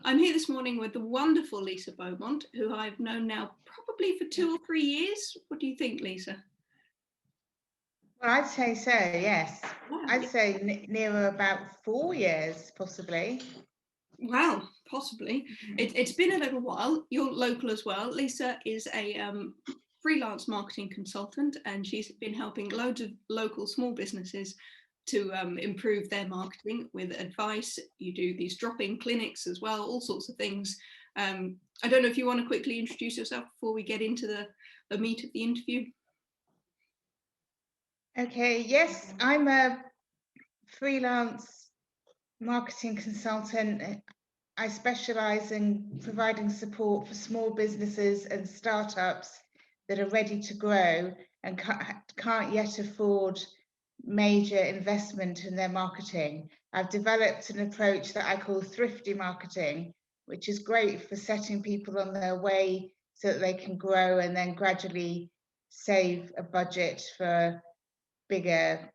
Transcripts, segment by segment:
I'm here this morning with the wonderful Lisa Beaumont, who I've known now probably for 2 or 3 years. What do you think, Lisa? Well, I'd say so, yes. Wow, I'd say nearer about 4 years, possibly. Wow, possibly. It's been a little while. You're local as well. Lisa is a freelance marketing consultant, and she's been helping loads of local small businesses to improve their marketing with advice. You do these drop-in clinics as well, all sorts of things. I don't know if you want to quickly introduce yourself before we get into the meat of the interview. Okay, yes, I'm a freelance marketing consultant. I specialise in providing support for small businesses and startups that are ready to grow and can't yet afford major investment in their marketing. I've developed an approach that I call thrifty marketing, which is great for setting people on their way so that they can grow and then gradually save a budget for bigger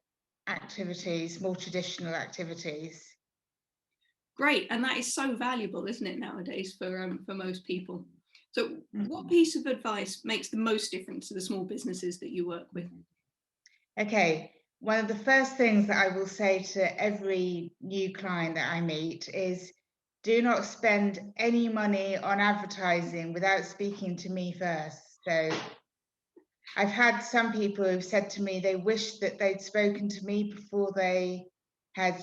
activities, more traditional activities. Great, and that is so valuable, isn't it, nowadays for most people? So what piece of advice makes the most difference to the small businesses that you work with? Okay, one of the first things that I will say to every new client that I meet is do not spend any money on advertising without speaking to me first. So I've had some people who've said to me they wish that they'd spoken to me before they had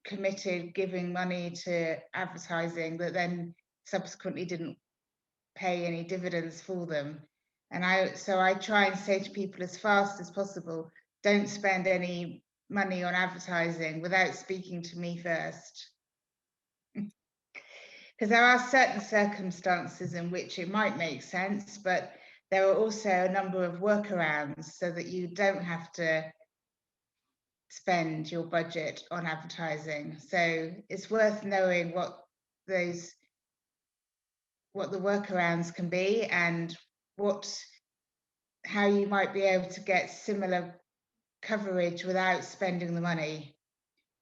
committed giving money to advertising, but then subsequently didn't pay any dividends for them. And so I try and say to people as fast as possible, don't spend any money on advertising without speaking to me first. Because there are certain circumstances in which it might make sense, but there are also a number of workarounds so that you don't have to spend your budget on advertising. So it's worth knowing what the workarounds can be and how you might be able to get similar coverage without spending the money.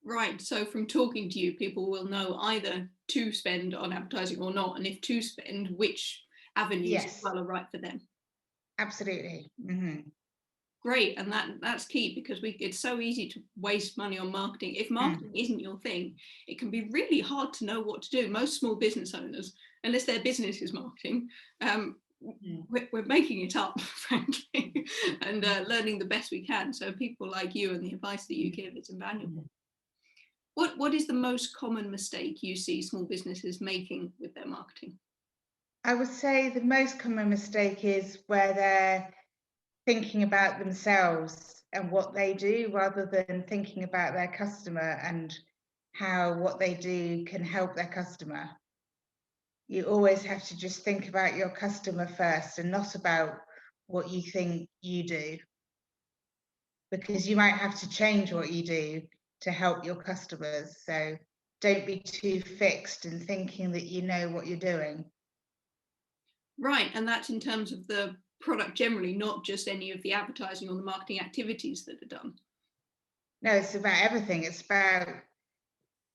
Right, so from talking to you, people will know either to spend on advertising or not, and if to spend, which avenues as well are right for them. Absolutely. Mm-hmm. Great, and that's key because it's so easy to waste money on marketing. If marketing isn't your thing, it can be really hard to know what to do. Most small business owners, unless their business is marketing, we're making it up, frankly, and learning the best we can. So people like you and the advice that you give is invaluable. What is the most common mistake you see small businesses making with their marketing? I would say the most common mistake is where they're thinking about themselves and what they do rather than thinking about their customer and how what they do can help their customer. You always have to just think about your customer first and not about what you think you do, because you might have to change what you do to help your customers. So don't be too fixed in thinking that you know what you're doing. Right, and that's in terms of the product generally, not just any of the advertising or the marketing activities that are done. No, it's about everything. It's about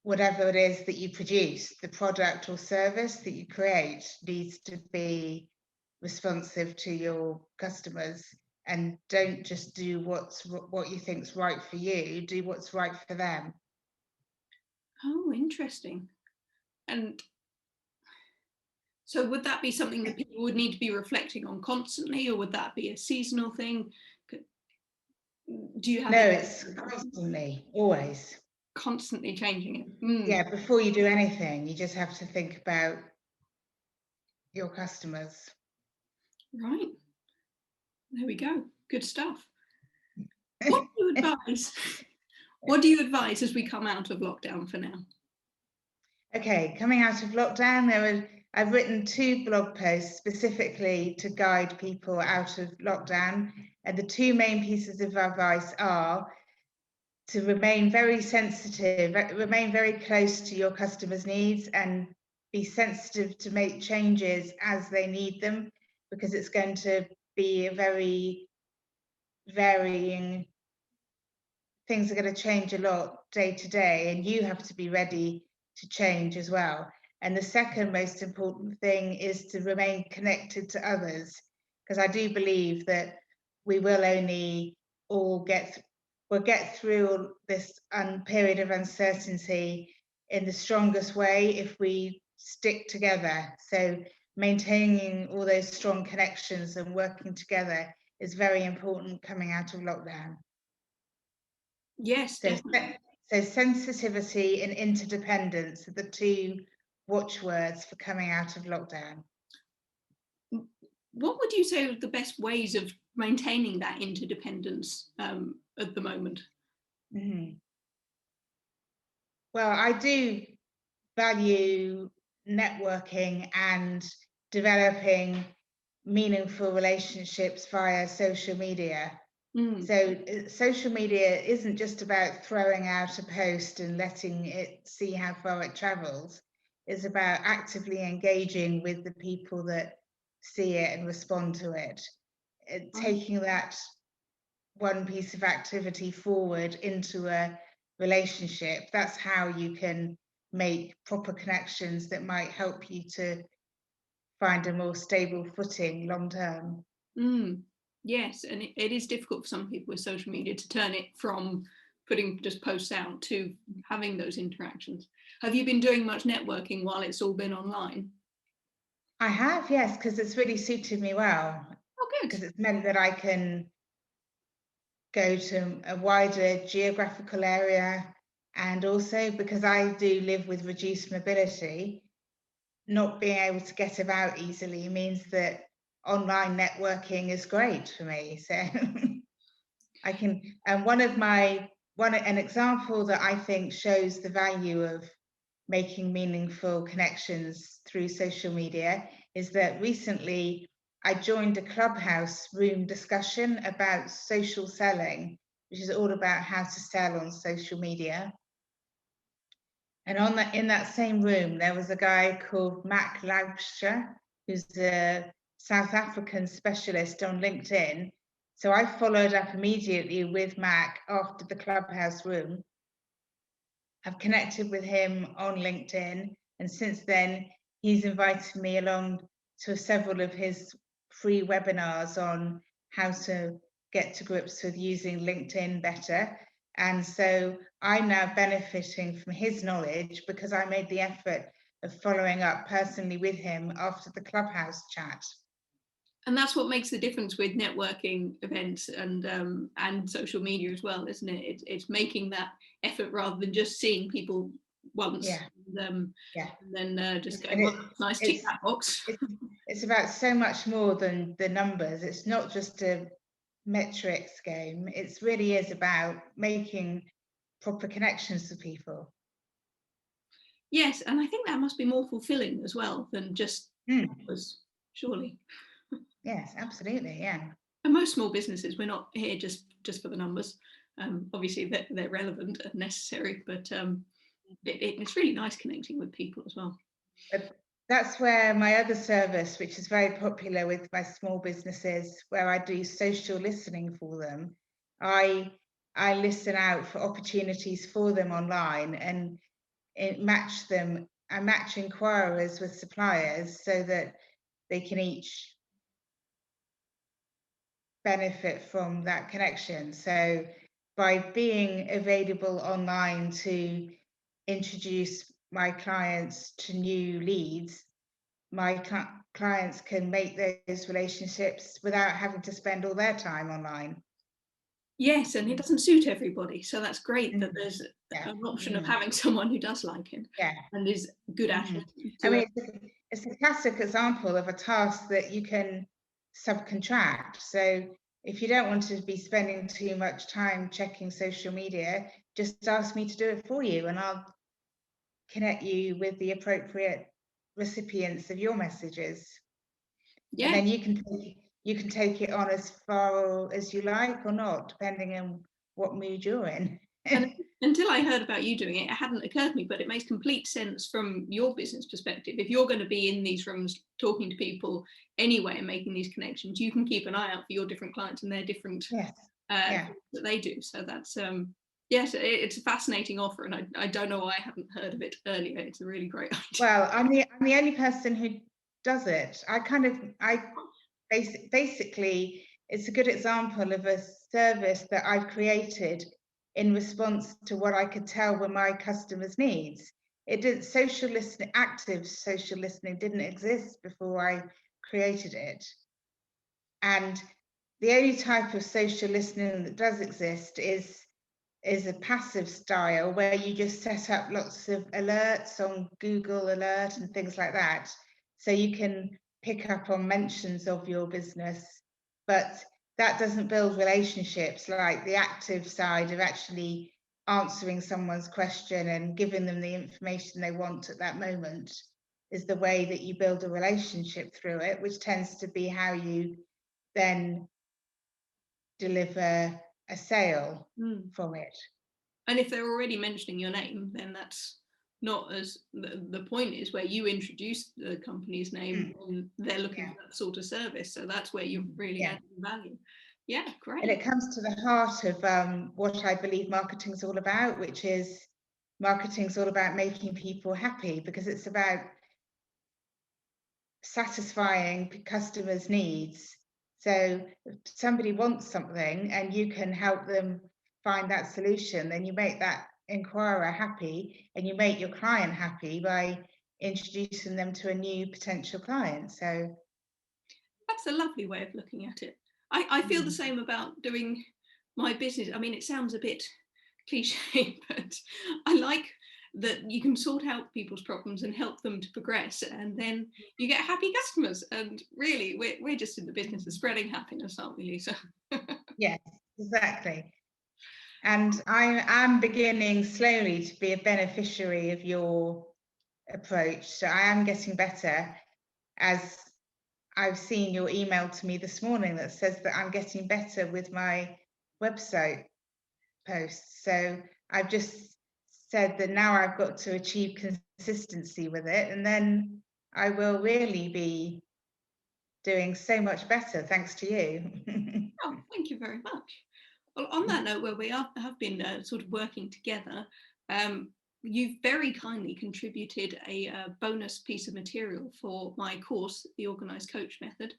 whatever it is that you produce. The product or service that you create needs to be responsive to your customers, and don't just do what you think's right for you. Do what's right for them. Oh, interesting. And so would that be something that people would need to be reflecting on constantly, or would that be a seasonal thing? Do you have No, it's constantly, always. Constantly changing it. Yeah, before you do anything, you just have to think about your customers. Right. There we go. Good stuff. What do you advise? What do you advise as we come out of lockdown for now? Okay, coming out of lockdown, I've written 2 blog posts specifically to guide people out of lockdown. And the 2 main pieces of advice are to remain very sensitive, remain very close to your customers' needs and be sensitive to make changes as they need them, because it's going to be a very varying, things are going to change a lot day to day, and you have to be ready to change as well. And the second most important thing is to remain connected to others, because I do believe that we will only all we'll get through this period of uncertainty in the strongest way if we stick together. So maintaining all those strong connections and working together is very important coming out of lockdown. Yes, So, definitely. so sensitivity and interdependence are the two watchwords for coming out of lockdown. What would you say are the best ways of maintaining that interdependence at the moment? Mm-hmm. Well, I do value networking and developing meaningful relationships via social media. So social media isn't just about throwing out a post and letting it see how far it travels. It's about actively engaging with the people that see it and respond to it. Taking that one piece of activity forward into a relationship. That's how you can make proper connections that might help you to find a more stable footing long term. Yes, and it is difficult for some people with social media to turn it from putting just posts out to having those interactions. Have you been doing much networking while it's all been online? I have, yes, because it's really suited me well. Oh, good. Because it's meant that I can go to a wider geographical area, and also because I do live with reduced mobility, not being able to get about easily means that online networking is great for me. So I can, and an example that I think shows the value of making meaningful connections through social media is that recently I joined a Clubhouse room discussion about social selling, which is all about how to sell on social media. And in that same room, there was a guy called Mac Laubscher, who's a South African specialist on LinkedIn. So I followed up immediately with Mac after the Clubhouse room. I've connected with him on LinkedIn, and since then, he's invited me along to several of his free webinars on how to get to grips with using LinkedIn better. And so I'm now benefiting from his knowledge because I made the effort of following up personally with him after the Clubhouse chat. And that's what makes the difference with networking events and social media as well, isn't it? It's making that effort rather than just seeing people once. Yeah. And then just going, And well, that's nice, tick that box. It's about so much more than the numbers. It's not just a metrics game. It really is about making proper connections to people. Yes, and I think that must be more fulfilling as well than just numbers, surely. Yes, absolutely, yeah. And most small businesses, we're not here just for the numbers. Obviously, they're relevant and necessary, but it's really nice connecting with people as well. But that's where my other service, which is very popular with my small businesses, where I do social listening for them. I listen out for opportunities for them online and match them. I match inquirers with suppliers so that they can each benefit from that connection. So by being available online to introduce my clients to new leads, my clients can make those relationships without having to spend all their time online. Yes, and it doesn't suit everybody, so that's great that there's an option of having someone who does like it and is good at it. I mean, it's a classic example of a task that you can subcontract. So if you don't want to be spending too much time checking social media, just ask me to do it for you, and I'll connect you with the appropriate recipients of your messages. And then you can take it on as far as you like or not, depending on what mood you're in. And until I heard about you doing it, it hadn't occurred to me, but it makes complete sense from your business perspective. If you're going to be in these rooms talking to people anyway and making these connections, you can keep an eye out for your different clients and their different that they do. So that's Yes, it's a fascinating offer, and I don't know why I haven't heard of it earlier. It's a really great idea. Well, I'm the only person who does it. Basically, it's a good example of a service that I've created in response to what I could tell were my customers' needs. It did social listening, active social listening didn't exist before I created it. And the only type of social listening that does exist is a passive style where you just set up lots of alerts on Google Alert and things like that. So you can pick up on mentions of your business, but that doesn't build relationships like the active side of actually answering someone's question and giving them the information they want at that moment is the way that you build a relationship through it, which tends to be how you then deliver a sale from it. And if they're already mentioning your name, then that's not as the point is where you introduce the company's name and they're looking for that sort of service. So that's where you really add value. Yeah, great. And it comes to the heart of what I believe marketing is all about, which is marketing is all about making people happy, because it's about satisfying customers' needs. So if somebody wants something and you can help them find that solution, then you make that inquirer happy and you make your client happy by introducing them to a new potential client. So that's a lovely way of looking at it. I feel the same about doing my business. I mean, it sounds a bit cliche, but I like that you can sort out people's problems and help them to progress, and then you get happy customers. And really, we're just in the business of spreading happiness, aren't we, Lisa? yes, exactly. And I am beginning slowly to be a beneficiary of your approach. So I am getting better, as I've seen your email to me this morning that says that I'm getting better with my website posts. So I've just said that now I've got to achieve consistency with it, and then I will really be doing so much better thanks to you. Oh, thank you very much. Well, on that note, where we have been sort of working together, you've very kindly contributed a bonus piece of material for my course, the Organised Coach Method,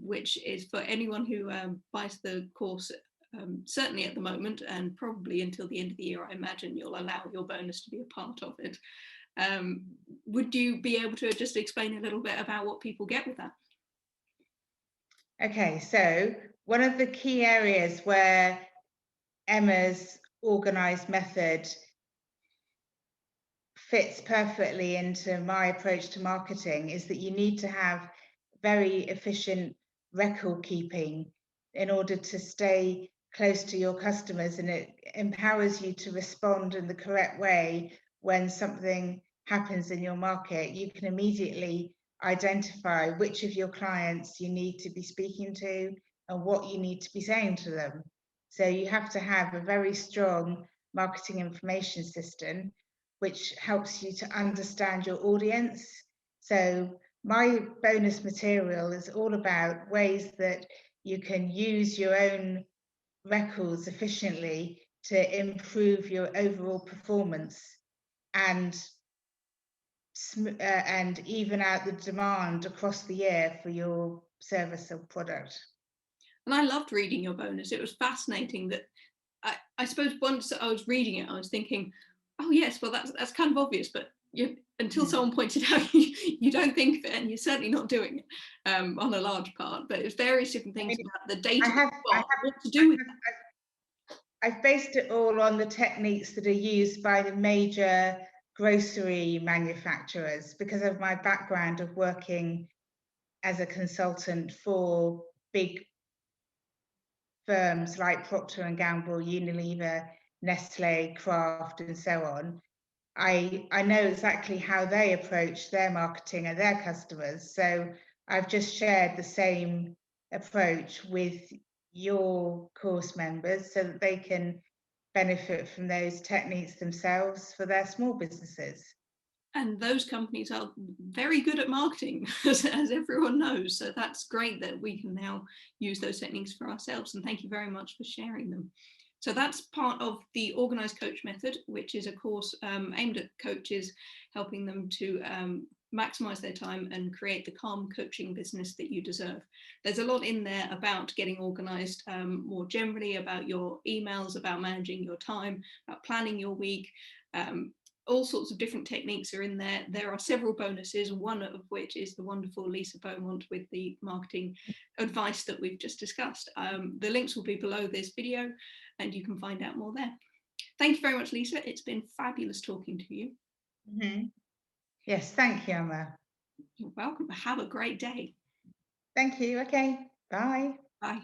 which is for anyone who buys the course, certainly at the moment, and probably until the end of the year, I imagine you'll allow your bonus to be a part of it. Would you be able to just explain a little bit about what people get with that? Okay, so one of the key areas where Emma's organised method fits perfectly into my approach to marketing is that you need to have very efficient record keeping in order to stay close to your customers, and it empowers you to respond in the correct way when something happens in your market. You can immediately identify which of your clients you need to be speaking to and what you need to be saying to them. So you have to have a very strong marketing information system which helps you to understand your audience. So my bonus material is all about ways that you can use your own records efficiently to improve your overall performance and even out the demand across the year for your service or product. And I loved reading your bonus. It was fascinating that I suppose once I was reading it, I was thinking, oh yes, well that's kind of obvious, but until someone pointed out you don't think of it, and you're certainly not doing it on a large part. But it's various different things about the data, what to do with it. I've based it all on the techniques that are used by the major grocery manufacturers because of my background of working as a consultant for big firms like Procter & Gamble, Unilever, Nestle, Kraft, and so on. I know exactly how they approach their marketing and their customers. So I've just shared the same approach with your course members so that they can benefit from those techniques themselves for their small businesses. And those companies are very good at marketing, as everyone knows. So that's great that we can now use those techniques for ourselves. And thank you very much for sharing them. So that's part of the Organised Coach Method, which is a course aimed at coaches, helping them to maximize their time and create the calm coaching business that you deserve. There's a lot in there about getting organized, more generally about your emails, about managing your time, about planning your week. All sorts of different techniques are in there. There are several bonuses, one of which is the wonderful Lisa Beaumont with the marketing advice that we've just discussed. The links will be below this video and you can find out more there. Thank you very much, Lisa. It's been fabulous talking to you. Mm-hmm. Yes, thank you, Emma. You're welcome. Have a great day. Thank you. Okay, bye. Bye.